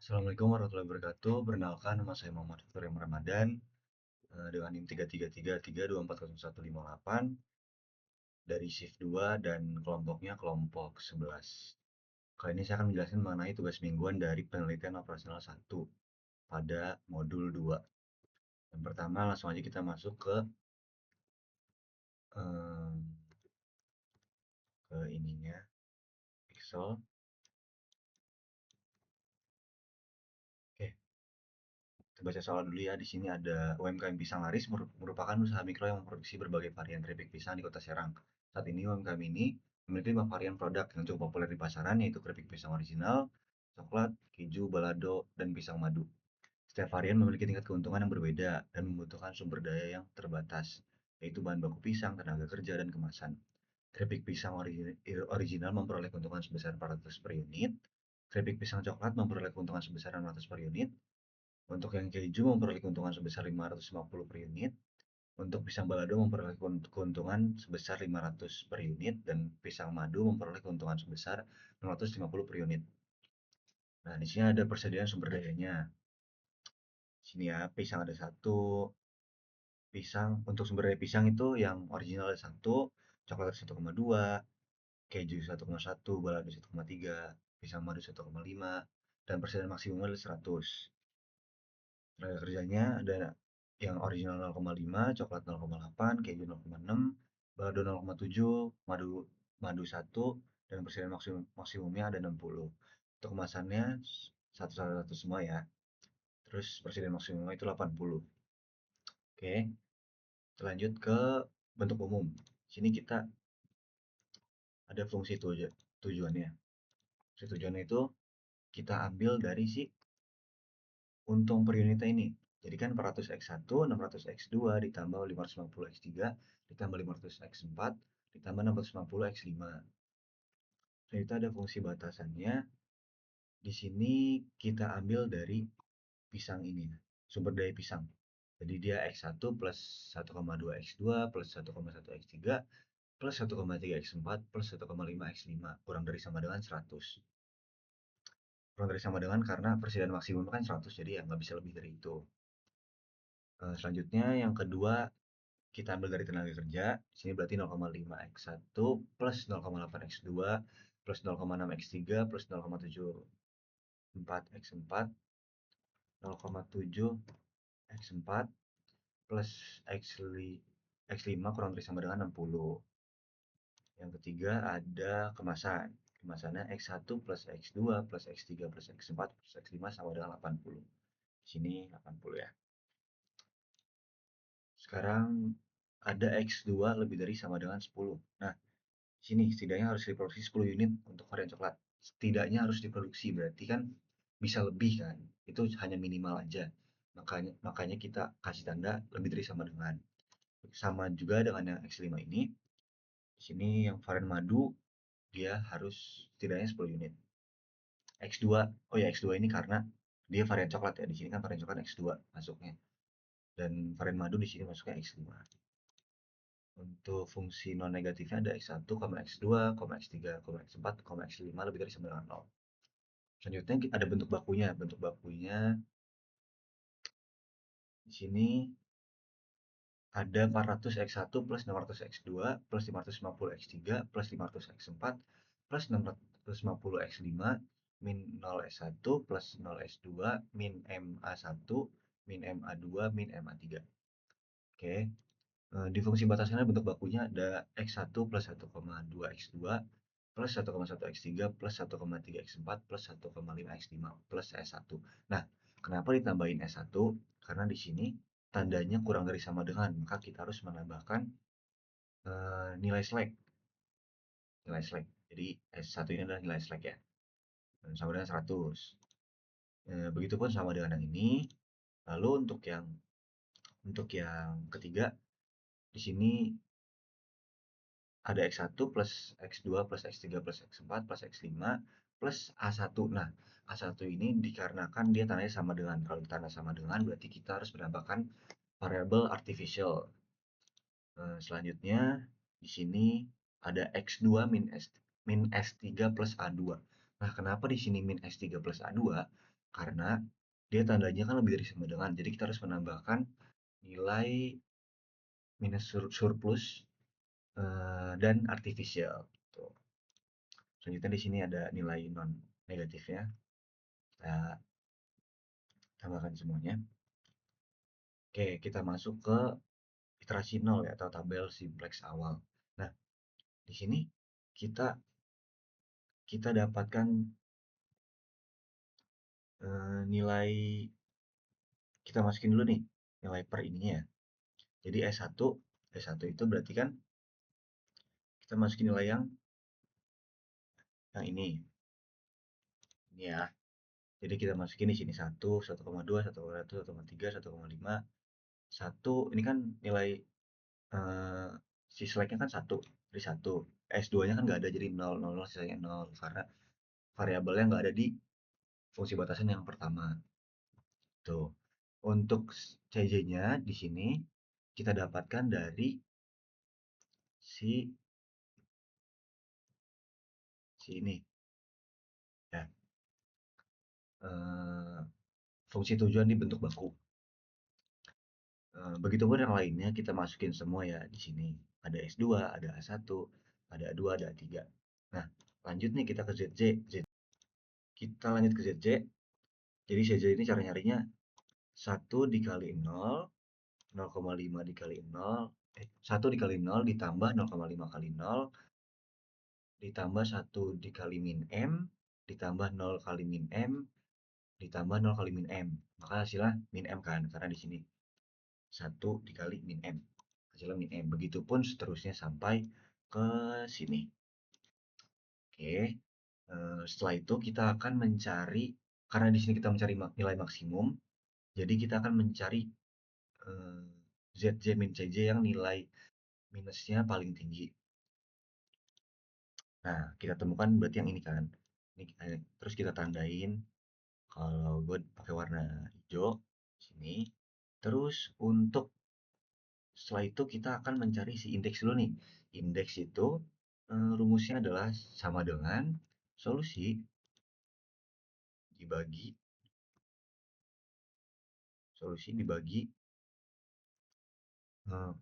Assalamualaikum warahmatullahi wabarakatuh. Perkenalkan, nama saya Muhammad Victor Ramadan dengan NIM 33332400158 dari shift 2 dan kelompoknya kelompok 11. Kali ini saya akan menjelaskan mengenai tugas mingguan dari penelitian operasional 1 pada modul 2. Yang pertama, langsung aja kita masuk eh, ke ininya, Excel. Oke, kita baca soal dulu ya. Di sini ada UMKM Pisang Laris merupakan usaha mikro yang memproduksi berbagai varian keripik pisang di Kota Serang. Saat ini UMKM ini memiliki 5 varian produk yang cukup populer di pasaran, yaitu keripik pisang original, coklat, keju, balado, dan pisang madu. Setiap varian memiliki tingkat keuntungan yang berbeda dan membutuhkan sumber daya yang terbatas, yaitu bahan baku pisang, tenaga kerja, dan kemasan. Keripik pisang original memperoleh keuntungan sebesar 400 per unit. Keripik pisang coklat memperoleh keuntungan sebesar 600 per unit. Untuk yang keju memperoleh keuntungan sebesar 550 per unit. Untuk pisang balado memperoleh keuntungan sebesar 500 per unit dan pisang madu memperoleh keuntungan sebesar 650 per unit. Nah, di sini ada persediaan sumber dayanya. Sini ya, pisang ada satu, pisang untuk sumber daya pisang itu yang original ada satu, coklat ada 1,2, keju 1,1, balado 1,3, pisang madu 1,5, dan persediaan maksimum adalah 100. Tenaga kerjanya ada yang original 0,5, coklat 0,8, keju 0,6, balado 0,7, madu madu 1, dan persediaan maksimumnya ada 60. Untuk kemasannya satu semua ya. Terus persediaan maksimumnya itu 80. Oke, lanjut ke bentuk umum. Sini kita ada fungsi tujuannya. Fungsi tujuannya itu kita ambil dari si untung per unitnya ini. Jadi kan 400x1, 600x2 ditambah 550x3 ditambah 500x4 ditambah 650x5. Dan itu ada fungsi batasannya. Di sini kita ambil dari pisang ini, sumber daya pisang. Jadi dia x1 plus 1,2x2 plus 1,1x3 plus 1,3x4 plus 1,5x5 kurang dari sama dengan 100. Kurang dari sama dengan karena persediaan maksimum kan 100, jadi ya nggak bisa lebih dari itu. Selanjutnya yang kedua kita ambil dari tenaga kerja. Sini berarti 0,5x1 plus 0,8x2 plus 0,6x3 plus 0,74x4 0,7x4 plus x5 kurang dari sama dengan 60. Yang ketiga ada kemasan. Kemasannya x1 plus x2 plus x3 plus x4 plus x5 sama dengan 80. Sini 80 ya. Sekarang ada x2 lebih dari sama dengan 10. Nah, sini setidaknya harus diproduksi 10 unit untuk varian coklat. Setidaknya harus diproduksi, berarti kan bisa lebih kan. Itu hanya minimal aja. Makanya kita kasih tanda lebih dari sama dengan. Sama juga dengan yang X5 ini. Di sini yang varian madu dia harus setidaknya 10 unit. X2, oh ya X2 ini karena dia varian coklat ya. Di sini kan varian coklat X2 masuknya. Dan varian madu di sini masuknya X5. Untuk fungsi non negatifnya ada X1, X2, X3, X4, X5 lebih dari sama dengan 0. Selanjutnya ada bentuk bakunya. Bentuk bakunya di sini ada 400x1 plus 600x2 plus 550x3 plus 500x4 plus 650x5 min 0s1 plus 0s2 min ma1 min ma2 min ma3. Oke. Di fungsi batasannya bentuk bakunya ada x1 plus 1,2x2 plus 1,1x3 plus 1,3x4 plus 1,5x5 plus s1. Nah, kenapa ditambahin s1? Karena di sini tandanya kurang dari sama dengan, maka kita harus menambahkan nilai slack. Nilai slack. Jadi s1 ini adalah nilai slack ya. Dan sama dengan 100. Begitupun sama dengan yang ini. Lalu untuk yang ketiga di sini ada X1 plus X2 plus X3 plus X4 plus X5 plus A1. Nah, A1 ini dikarenakan dia tandanya sama dengan, kalau tanda sama dengan berarti kita harus menambahkan variabel artificial. Selanjutnya di sini ada X2 min S3 plus A2. Nah, kenapa di sini min S3 plus A2? karena dia tandanya kan lebih dari sama dengan. Jadi kita harus menambahkan nilai minus surplus dan artifisial. Gitu. Selanjutnya di sini ada nilai non negatifnya. Kita tambahkan semuanya. Oke, kita masuk ke iterasi nol ya atau tabel simplex awal. Nah, di sini kita kita dapatkan nilai, kita masukin dulu nih nilai per ininya ya. Jadi S1 itu berarti kan kita masukin nilai yang ini ya. Jadi kita masukin di sini 1, 1,2, 1,1, 1,3, 1,5, 1. Ini kan nilai si seleknya kan 1, dari 1. S2-nya kan nggak ada, jadi 0, 0, 0, sisanya 0. Karena variabelnya nggak ada di fungsi batasan yang pertama. Tuh. Untuk CJ-nya di sini kita dapatkan dari si ini ya. eh, Fungsi tujuan di bentuk baku. Begitupun yang lainnya kita masukin semua ya di sini. Ada S2, ada A1, ada A2, ada A3. Nah, lanjut nih kita ke ZJ. Kita lanjut ke ZJ. Jadi ZJ ini cara nyarinya 1 dikali 0, 0,5 dikali 0, 1 dikali 0 ditambah 0,5 kali 0, ditambah 1 dikali min M, ditambah 0 kali min M, ditambah 0 kali min M. Maka hasilnya min M kan, karena di sini 1 dikali min M. Hasilnya min M. Begitupun seterusnya sampai ke sini. Oke. Setelah itu kita akan mencari, karena di sini kita mencari nilai maksimum, jadi kita akan mencari eh, ZJ min CJ yang nilai minusnya paling tinggi. Nah, kita temukan berarti yang ini kan. Ini, terus kita tandain, kalau gue pakai warna hijau sini. Terus untuk setelah itu kita akan mencari si indeks dulu nih. Indeks itu rumusnya adalah sama dengan solusi dibagi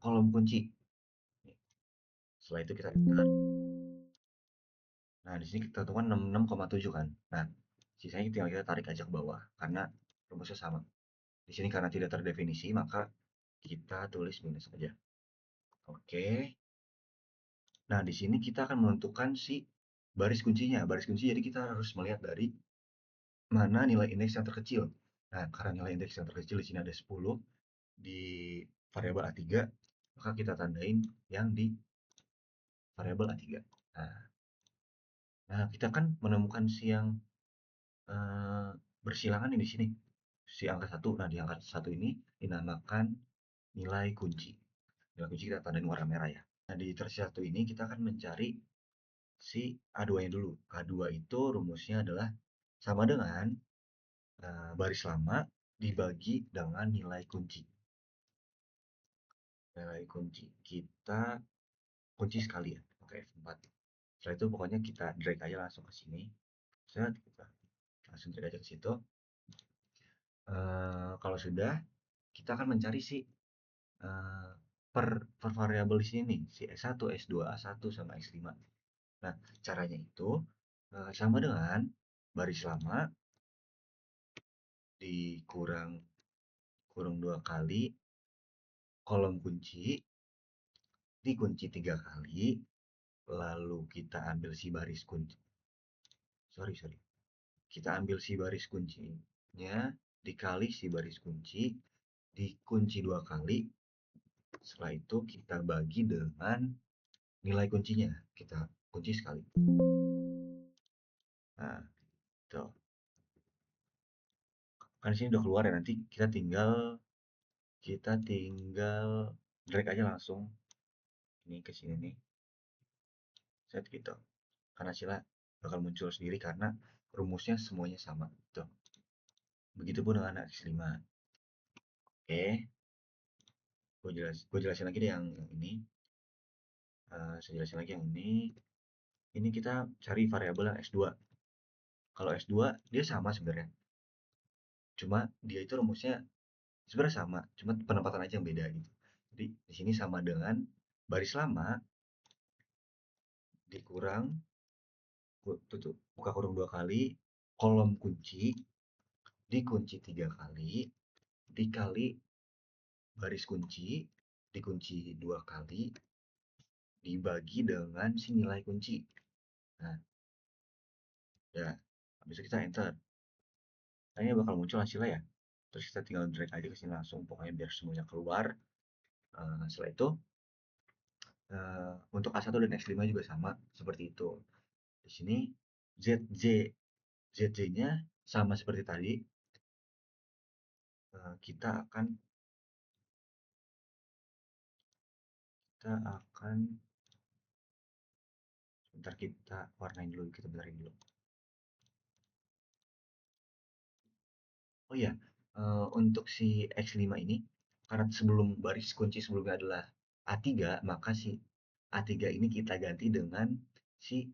kolom kunci. Setelah itu kita enter. Nah, di sini kita temukan 66,7 kan. Nah, sisanya tinggal kita tarik aja ke bawah karena rumusnya sama. Di sini karena tidak terdefinisi, maka kita tulis minus saja. Oke. Nah, di sini kita akan menentukan si baris kuncinya. Baris kunci jadi kita harus melihat dari mana nilai indeks yang terkecil. Nah, karena nilai indeks yang terkecil di sini ada 10 di variabel A3, maka kita tandain yang di variabel A3. Nah, kita kan menemukan si yang bersilangan di sini. Si angka 1. Nah, di angka 1 ini dinamakan nilai kunci. Nilai kunci kita tandain warna merah ya. Nah, di iterasi 1 ini kita akan mencari si A2-nya dulu. A2 itu rumusnya adalah sama dengan baris lama dibagi dengan nilai kunci. Nilai kunci. Kita kunci sekali ya, pakai F4. Setelah itu pokoknya kita drag aja langsung ke sini. Kita langsung drag aja ke situ. Kalau sudah, kita akan mencari si eh, per variabel di sini nih, si S1, S2, A1 sama X5. Nah, caranya itu sama dengan baris lama dikurang kurung 2 kali kolom kunci dikunci 3 kali, lalu kita ambil si baris kunci. Sorry. Kita ambil si baris kuncinya dikali si baris kunci dikunci 2 kali. Setelah itu kita bagi dengan nilai kuncinya. Kita kunci sekali. Nah, tuh. Kan sini udah keluar ya, nanti kita tinggal drag aja langsung ini ke sini nih. Set gitu. Karena hasilnya bakal muncul sendiri karena rumusnya semuanya sama. Tuh. Begitupun dengan X5. Oke, gue jelasin lagi deh yang ini. Saya jelasin lagi yang ini. Ini kita cari variabel yang S2. Kalau S2 dia sama sebenarnya. Cuma dia itu rumusnya sebenarnya sama, cuma penempatan aja yang beda gitu. Jadi di sini sama dengan baris lama dikurang tutup buka kurung 2 kali, kolom kunci dikunci 3 kali dikali baris kunci dikunci 2 kali dibagi dengan si nilai kunci. Nah, ya, habis itu kita enter. Nah, ini bakal muncul hasilnya ya. Terus kita tinggal drag aja ke sini langsung, pokoknya biar semuanya keluar. Setelah itu, untuk A1 dan X5 juga sama seperti itu. Di sini ZJ ZJ-nya sama seperti tadi. Kita akan sebentar kita warnain dulu, kita benerin dulu. Oh iya, untuk si X5 ini, karena sebelum baris kunci sebelumnya adalah A3, maka si A3 ini kita ganti dengan si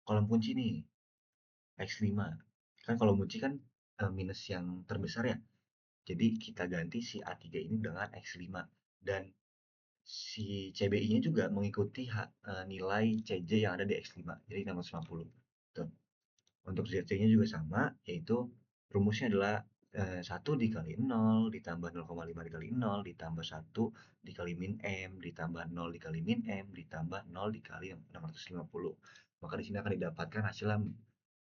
kolom kunci nih, X5. Kan kolom kunci kan minus yang terbesar ya. Jadi kita ganti si A3 ini dengan X5. Dan si CBI-nya juga mengikuti nilai CJ yang ada di X5, jadi 650. Tuh. Untuk ZC-nya juga sama, yaitu rumusnya adalah 1 dikali 0 ditambah 0,5 dikali 0 ditambah 1 dikali min M ditambah 0 dikali min M ditambah 0 dikali 650. Maka di sini akan didapatkan hasilnya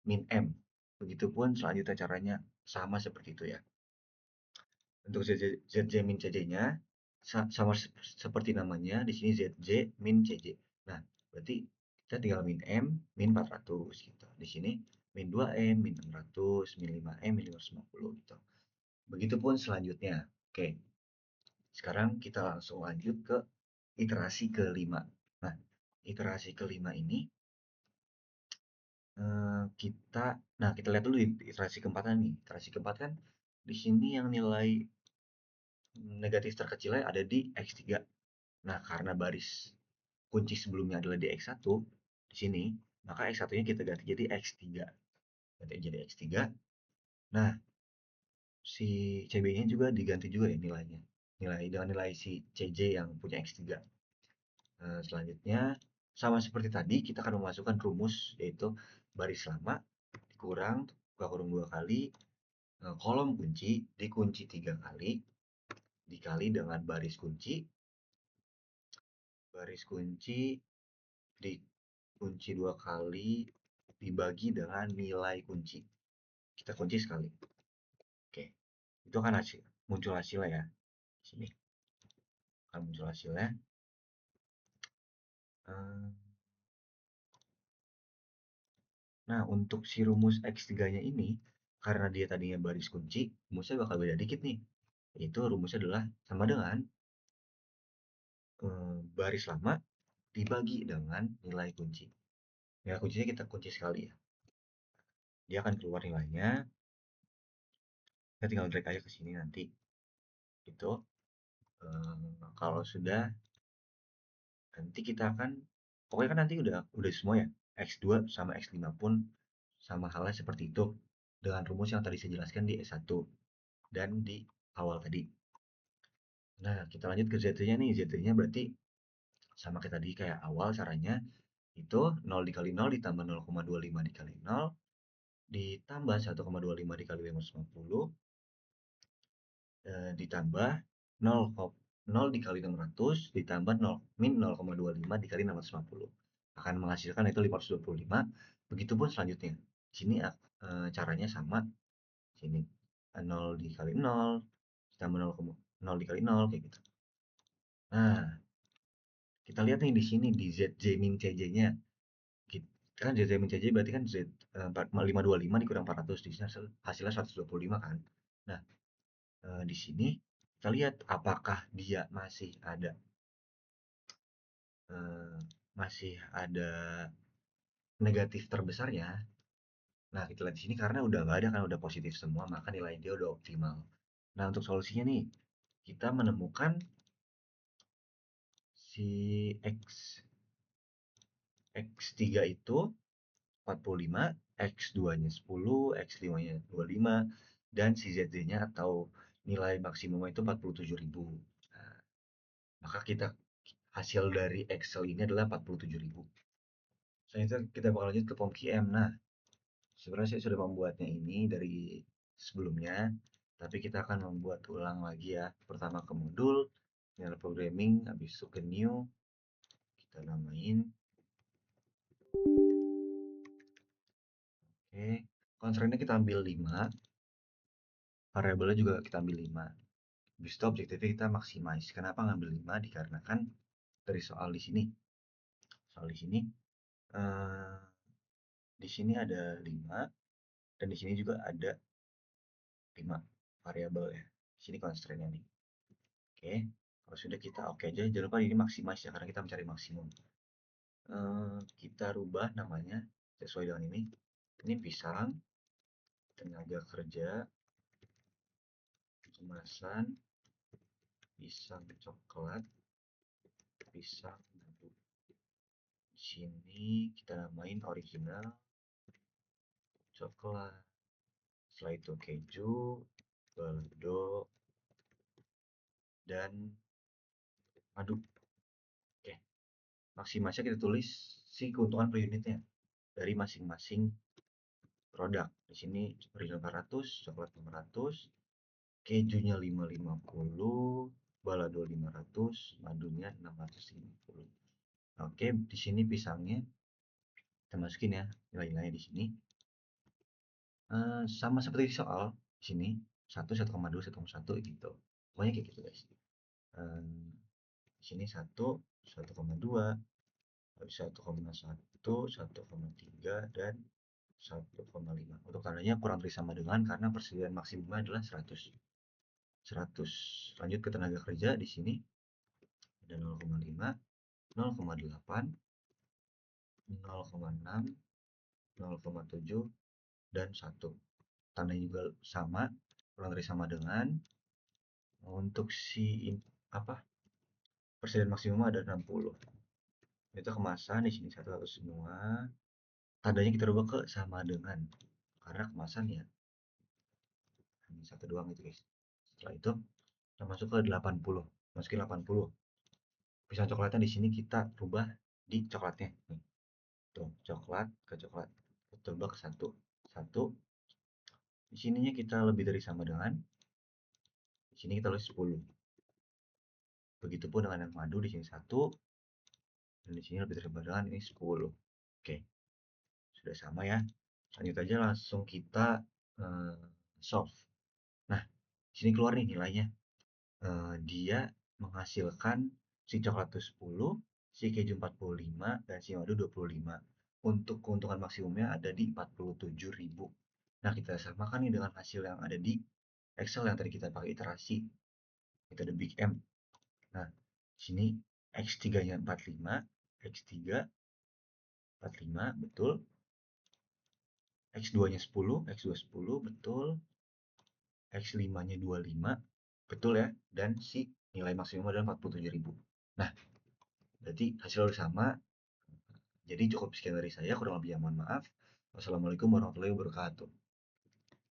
min M. Begitupun selanjutnya caranya sama seperti itu ya. Untuk ZJ min CJ-nya sama seperti namanya, di sini ZJ min CJ. Nah, berarti kita tinggal min M, min 400 gitu. Di sini min 2M, min 600, min 5M, min 550 gitu. Begitupun selanjutnya. Oke, sekarang kita langsung lanjut ke iterasi kelima. Nah, iterasi kelima ini kita lihat dulu iterasi keempat nih. Iterasi keempat kan di sini yang nilai negatif terkecilnya ada di X3. Nah, karena baris kunci sebelumnya adalah di X1 di sini, maka X1-nya kita ganti jadi X3. Ganti jadi X3. Nah, si CB-nya juga diganti juga ya nilainya. Dengan nilai si CJ yang punya X3. Selanjutnya sama seperti tadi kita akan memasukkan rumus yaitu baris lama dikurang buka kurung 2 kali kolom kunci dikunci 3 kali dikali dengan baris kunci dikunci 2 kali dibagi dengan nilai kunci. Kita kunci sekali. Oke. Itu kan muncul hasilnya ya. Di sini akan muncul hasilnya. Nah, untuk si rumus X3-nya ini, karena dia tadinya baris kunci, rumusnya bakal beda dikit nih. Yaitu rumusnya adalah sama dengan baris lama dibagi dengan nilai kunci. Nilai kuncinya kita kunci sekali ya. Dia akan keluar nilainya. Kita tinggal drag aja ke sini nanti. Itu kalau sudah nanti kita akan pokoknya kan nanti udah semua ya. X2 sama X5 pun sama halnya seperti itu dengan rumus yang tadi saya jelaskan di S1 dan di awal tadi. Nah, kita lanjut ke ZT-nya nih. ZT-nya berarti sama kayak tadi kayak awal caranya itu 0 dikali 0 ditambah 0,25 dikali 0 ditambah 1,25 dikali 550 ditambah 0 dikali 600 ditambah 0 min 0,25 dikali 650 akan menghasilkan itu 525. Begitupun selanjutnya. Di sini caranya sama. Sini 0 dikali 0 ditambah 0 dikali 0 kayak gitu. Nah, kita lihat nih di sini di ZJ min CJ-nya. Kan ZJ min CJ berarti kan Z 525 dikurang 400 di sini hasilnya 125 kan. Nah, di sini kita lihat apakah dia eh, masih ada negatif terbesarnya. Nah, kita lihat di sini karena udah nggak ada kan udah positif semua, maka nilai dia udah optimal. Nah, untuk solusinya nih, kita menemukan si X3 itu 45, X2-nya 10, X5-nya 25, dan si ZD-nya atau nilai maksimumnya itu 47.000. Nah, maka hasil dari Excel ini adalah 47.000. Selanjutnya kita bakal lanjut ke form QM. Nah, sebenarnya saya sudah membuatnya ini dari sebelumnya, tapi kita akan membuat ulang lagi ya. Pertama ke modul, nyala programming, habis itu ke new, kita namain. Oke, constraint-nya kita ambil 5, variabelnya juga kita ambil 5. Habis itu objektifnya kita maximize. Kenapa ngambil 5? Dikarenakan dari soal di sini. Soal eh, di sini ada 5 dan di sini juga ada 5 variabel ya. Di sini constraint-nya nih. Oke, kalau sudah kita oke aja. Jangan lupa ini maximize ya karena kita mencari maksimum. Kita rubah namanya sesuai dengan ini. Ini pisang, tenaga kerja, kemasan, pisang coklat, pisang madu. Di sini kita namain original coklat. Setelah itu keju, balado, dan madu. Oke, maksimalnya kita tulis si keuntungan per unitnya dari masing-masing produk. Di sini original 400, coklat 500, kejunya 550, balado 500, madunya 650. Oke, di sini pisangnya kita masukin ya nilai-nilainya di sini. Sama seperti di soal di sini 1,2, 1,1 gitu. Pokoknya kayak gitu guys. Di sini 1,2, 1,1, 1,3 dan 1,5. Untuk tandanya kurang dari sama dengan karena persediaan maksimumnya adalah 100. 100. Lanjut ke tenaga kerja di sini ada 0,5, 0,8, 0,6, 0,7 dan 1. Tandanya juga sama, kurang dari sama dengan. Untuk si apa? Persediaan maksimum ada 60. Itu kemasan di sini satu semua. Tandanya kita rubah ke sama dengan karena kemasan ya hanya satu doang gitu guys. Setelah itu kita masuk ke 80. Masukin 80. Pisang coklatnya di sini kita rubah di coklatnya. Nih. Tuh, coklat ke coklat. Kita rubah ke satu. Satu. Di sininya kita lebih dari sama dengan. Di sini kita tulis 10. Begitupun dengan yang madu di sini satu. Dan di sini lebih dari sama dengan ini 10. Oke. Sudah sama ya. Lanjut aja langsung kita eh, solve. Nah, di sini keluar nih nilainya. Dia menghasilkan si coklat itu 10, si keju 45, dan si madu 25. Untuk keuntungan maksimumnya ada di 47.000. Nah, kita samakan nih dengan hasil yang ada di Excel yang tadi kita pakai iterasi. Kita ada Big M. Nah, sini X3-nya 45, X3 45, betul. X2-nya 10, X2 10, betul. X5-nya 25, betul ya. Dan si nilai maksimum adalah 47.000. Nah, berarti hasilnya sama. Jadi cukup sekian dari saya, kurang lebihnya mohon maaf. Wassalamualaikum warahmatullahi wabarakatuh.